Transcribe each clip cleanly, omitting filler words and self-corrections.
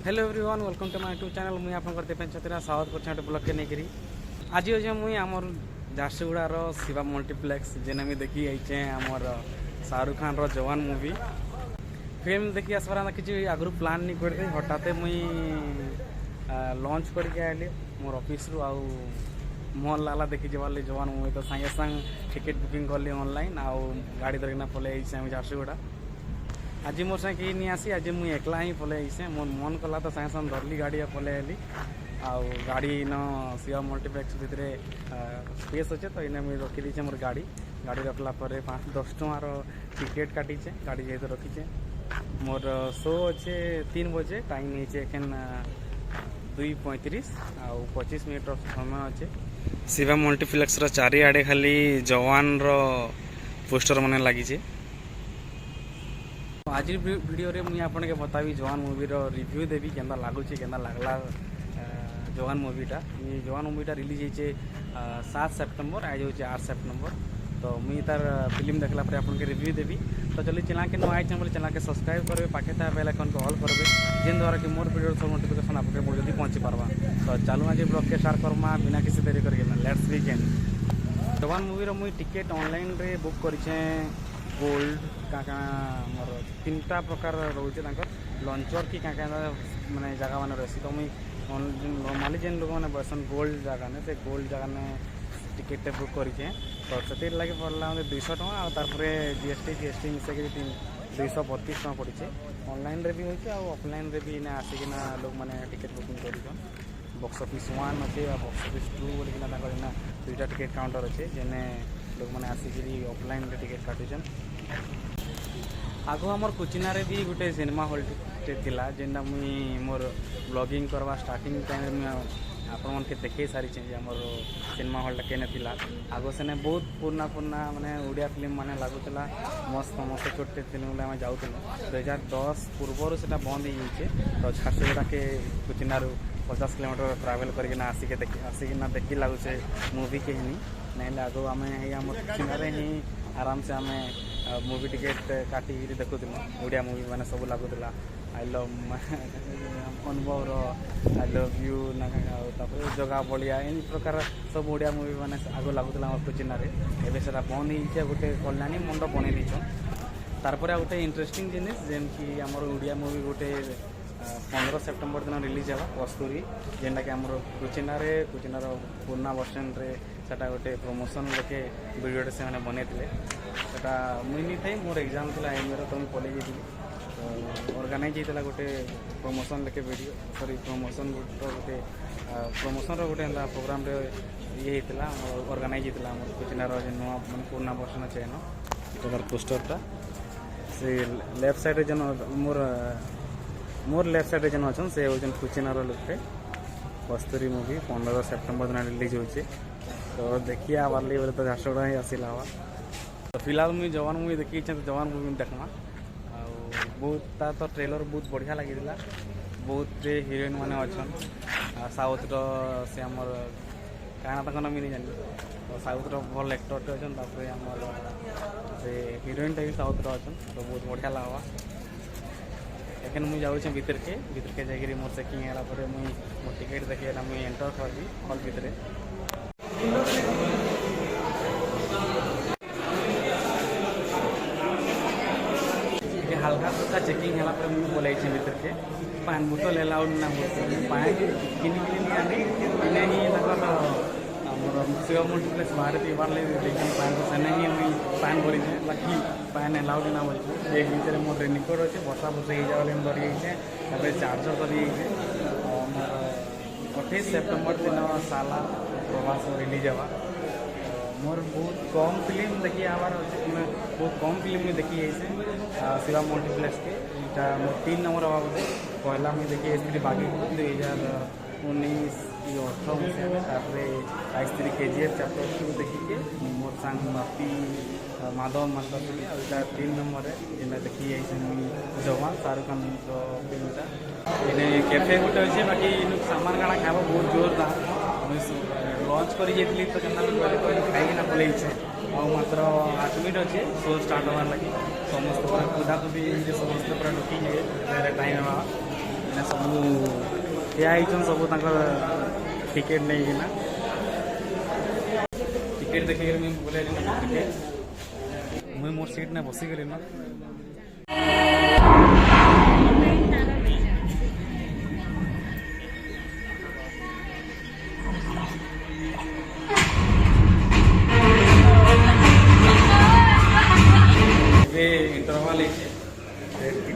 hello everyone welcome to my YouTube channel मुझे आप छतरा south कर ब्लॉग के नहीं आज अच्छे मुई आमर झारसुगुड़ार शिवा मल्टीप्लेक्स जेने मुझे देखी आईचे आमर शाहरुख खान रो जवान मूवी फिल्म देखी आसबार किसी आगु प्लान नहीं करते हठात मुई लंच करके आइली मोर ऑफिस रु आउ मन लागला देखी जबार जवान मूवी तो सागे सांग टिकेट बुकिंग कली ऑनलाइन आउ गाड़ी धरिना पलि झारसुगुड़ा आज मोर संगे कहीं नहीं आसी आज मुझे एकला ही पलि आईसे मोर मन कला तो सागे संग धरली गाड़ी पलि आली आउ गाड़ी न शिवा मल्टीप्लेक्स भितर स्पेस अच्छे तो इन्हें मुझे रखी दीचे मोर गाड़ी रखला 5-10 टकर टिकेट काटीचे गाड़ी जेहतु रखीचे मोर शो अच्छे 3 बजे टाइम एखन 2:35 आउ 25 मिनट समय अच्छे शिवा मल्टीप्लेक्स चारिआडे खाली जवान रो पोस्टर मैंने लगी आज वीडियो रे मुझे आपन के बताबी जवान मूवी रो रिव्यू देवी केंदा लागुची केंदा लागला जवान मूवीटा ये जवान मूवीटा रिलीज होइचे 7 सेप्टेम्बर आज होइचे 8 सेप्टेम्बर तो मुई तार फिल्म देखला पर आपन के रिव्यू देवी तो चलिए चैनल के नया चैनल चैनल के सब्सक्राइब करबे पाखे था बेल आइकन को ऑल करबे जिन द्वारा कि मोर वीडियो सब नोटिफिकेशन आपके मोर जल्दी पहुंची पारबा तो चलो आज ब्लॉग के स्टार्ट करमा बिना किसी देरी करके लेट्स बिगिन जवान मूवी रो मुई टिकट ऑनलाइन रे बुक करिचे गोल्ड क्या मोर 3टा प्रकार रोचे लंचर कि क्या माने जगह मैंने रही तो मुई नॉर्मली जेन लोक मैंने बसन गोल्ड जगह ने से गोल्ड जगह ने टिकेट बुक करें तो से लगे पड़ा मतलब 200 टका और जीएसटी मिसेक 232 टका पड़े ऑनलाइन रे भी होचे और ऑफलाइन रे भी आसिकिना लोक मैंने टिकेट बुकिंग कर बॉक्स ऑफिस 1 अच्छे बॉक्स ऑफिस 2 बोलिकिना 2टा टिकेट काउंटर अच्छे जेने लोक मैंने आसिकी ऑफलाइन रे टिकेट काटुचन आगो आमर कोचिनारे भी गोटे सिनेमा हॉल थिला जेनटा मुई मोर ब्लॉगिंग करवा स्टार्टिंग टाइम आपण मन के देखे सारी आमर सिनेमा हॉल केने थिला आगो सेने बहुत पुराना माने ओडिया फिल्म माने लागुला मस्त मस्त छोटे फिल्म आम जाऊँ 2010 पूर्वर से बंद हो तो झारसुगुड़ा के कोचिनारू 50 किलोमीटर ट्रावेल करके आसिकिना देखी लगुचे मूवी के ही नहीं आगो आम कोचिनारे ही आराम से आम मूवी टिकेट काटी देखुल ओडिया मूवी मैंने सब लगुला आई लव अनुभव आई लव यू जगह बलिया इन प्रकार सब ओडिया मूवी मैंने आग लगुला कोचिनारे एवं से बंद हो गोटे कल्याणी मंडप बन तारपर गोटे इंटरेस्टिंग जिनिस जेनकि आमर ओडिया मूवी गोटे 15 सेप्टेम्बर दिन रिलीज है कस्तूरी जेनटा कि आमर कोचिनार पुराना बस स्टैंड रे सेटा गोटे प्रमोशन लेके वीडियोटे से बनईले सेटा मुई नहीं थी मोर एग्जाम थी एम तो मुझे पलि जाइए तो ऑर्गेनाइज होता गोटे प्रमोशन लेके वीडियो सॉरी प्रमोशन गोटे प्रमोशन गोटे एंता प्रोग्राम ये होता ऑर्गेनाइज होता आम कोचिनार नुआ मैं पुराना बस स्टैंड अच्छे एन पोस्टरटा से लेफ्ट साइड जन मोर लेफ्ट साइड जन अच्छा से हूँ कोचिनार लोके कस्तूरी मूवी 15 सेप्टेम्बर दिन रिलीज होचे तो देखिए आबार लगे बोले तो झारसुगुड़ा ही आसला तो फिलहाल मुझे जवान मूवी देखी तो जवान मूवी देखमा बहुत तो ट्रेलर बहुत बढ़िया लगी बहुत हिरोइन मैंने अच्छा साउथ से आमर क्या तक ना मिली जानी तो साउथ भल एक्टर टे अच्छे आमर से हिरोइन भी साउथ अच्छा तो बहुत बढ़िया लगवा एखन मुझे जाऊँ भितर के जाकि मोर चेकिंग है मुझे मोर टिकेट देखे मुझे एंटर करबी हॉल भितर हल्का फुल्का चेकिंग है मुझे बोलाई भितर के पान बोतल एलाउड ना पान किन किने ही शिवा मल्टीप्लेक्स बाहर पीबार देखी पान तो सेने ही मुझे पान भरी बाकी पान एलाउड ना बोली एक भितर मोर रेनिकोट अच्छे बसा बसा हो जाए धरी जाइए चार्जर धरी 28 सेप्टेम्बर दिन साला प्रवास रिलीज हवा मोर बहुत कम फिल्म देखी आवार अच्छे बहुत कम फिल्म देखी जाइए शिवा मल्टीप्लेक्स के यहाँ मोर 3 नंबर हवा बोले पहला मुझे देखी बागी 2019 18 मसीह आईस्त्री KGF चैप्टर 2 देखिए मोर सांग बापी माधव मानकर 3 नंबर है जेना देखी जवान शाहरुख खान फिल्मटा इन्हें कैफे गोटे अच्छे बाकी सामान काଣା खाब बहुत जोरदार लंच कर तो खाई पलि मात्र 8 मिनट अच्छे शो स्टार्ट हमार लगे समस्त पूरा खुदा खुदी समस्त पूरा ढुकी टाइम सब ठिया सब टिकेट नहीं ना टिकेट देखिए मुझे बोले टिकेट मुझे मोर सीट ने बसिगली ना इंटरवाल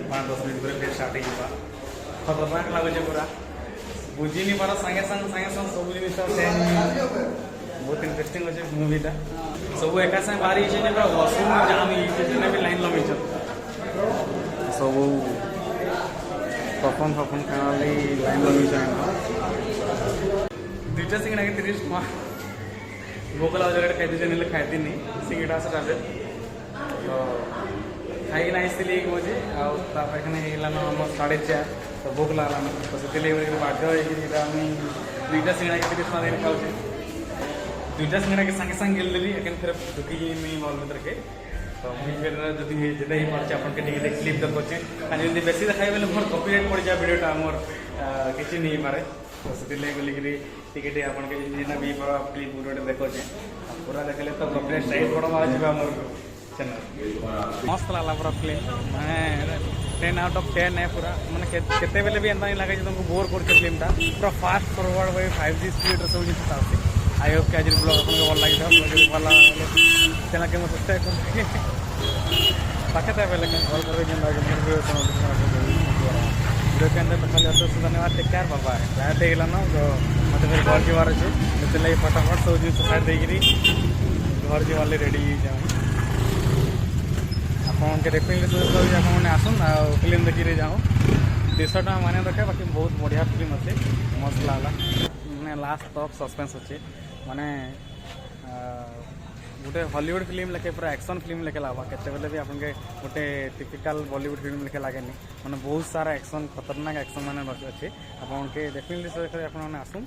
5-10 मिनट पर फिर स्टार्ट होगा खतरनाक लगुचे पूरा बुझी नहीं पार सागे संग सब जिन बहुत इंटरेस्टिंग अच्छे मुवीटा सब एक साथ बाहरी पूरा वॉशरूम जाम भी लाइन लगे सब पफन खाना लाइन लगे दुईटा सिंगड़ा के 30 टका भोक लगे खाई खाई सिंगड़ा से तो खाई आसती मुझे आने आम 4:30 तो भोक लगलान तो से बाध्य दुईटा सिंगड़ा के 30 टका खाऊे दुईटा सिंगड़ा के सागे सागे गिलदेली एखन फिर ढुकी मॉल भर के तो मुझे फिर जब जेटा ही पार्चे आपन के क्लिप देखोचे जब बेसी देखाई बोले मोर कॉपीराइट पड़ जाए वीडियोटा मोर किसी नहीं पारे तो से बोलिकी टिकेट आपन के जेना भी क्लिप वीडियो देखोचे पूरा देखले तो कॉपीराइट स्ट्राइक पड़वा जीवा मोर चैनल मस्त लगला पूरा फिल्म मैं 10 आउट ऑफ 10 है पूरा मैंने केते बेले भी एंता नहीं लगे तुमको बोर करके फिल्मटा पूरा फास्ट फॉरवर्ड वे 5G स्पीड सब जिन आई होप कि आज ब्लॉग आपको भल लगी भला चैनल के मैं सब्सक्राइब करके पाखे था पहले कॉल करके वीडियो के अंदर तो खाली अशोक धन्यवाद टेक केयर बाबा है देखला ना तो मतलब फिर घर जीवार अच्छे लगे फटाफट सब जिन साइड देकर घर जीवार रेडी जाऊँ आपके डेफिनेटली सजेस्ट करी आपने आसन फिल्म देखिए जाऊँ 200 टका माने रखे बाकी बहुत बढ़िया फिल्म अच्छे मस्त लगला मैंने लास्ट तक सस्पेंस अच्छे माने गोटे हॉलीवुड फिल्म लेखे पूरा एक्शन फिल्म लेखे लगा केते बेले भी आपन के गोटे टिपिकल बॉलीवुड फिल्म लेखे लगे माने बहुत सारा एक्शन खतरनाक एक्शन माने अच्छे आपन के डेफिनेटली सजेस्ट करी आपन आसुन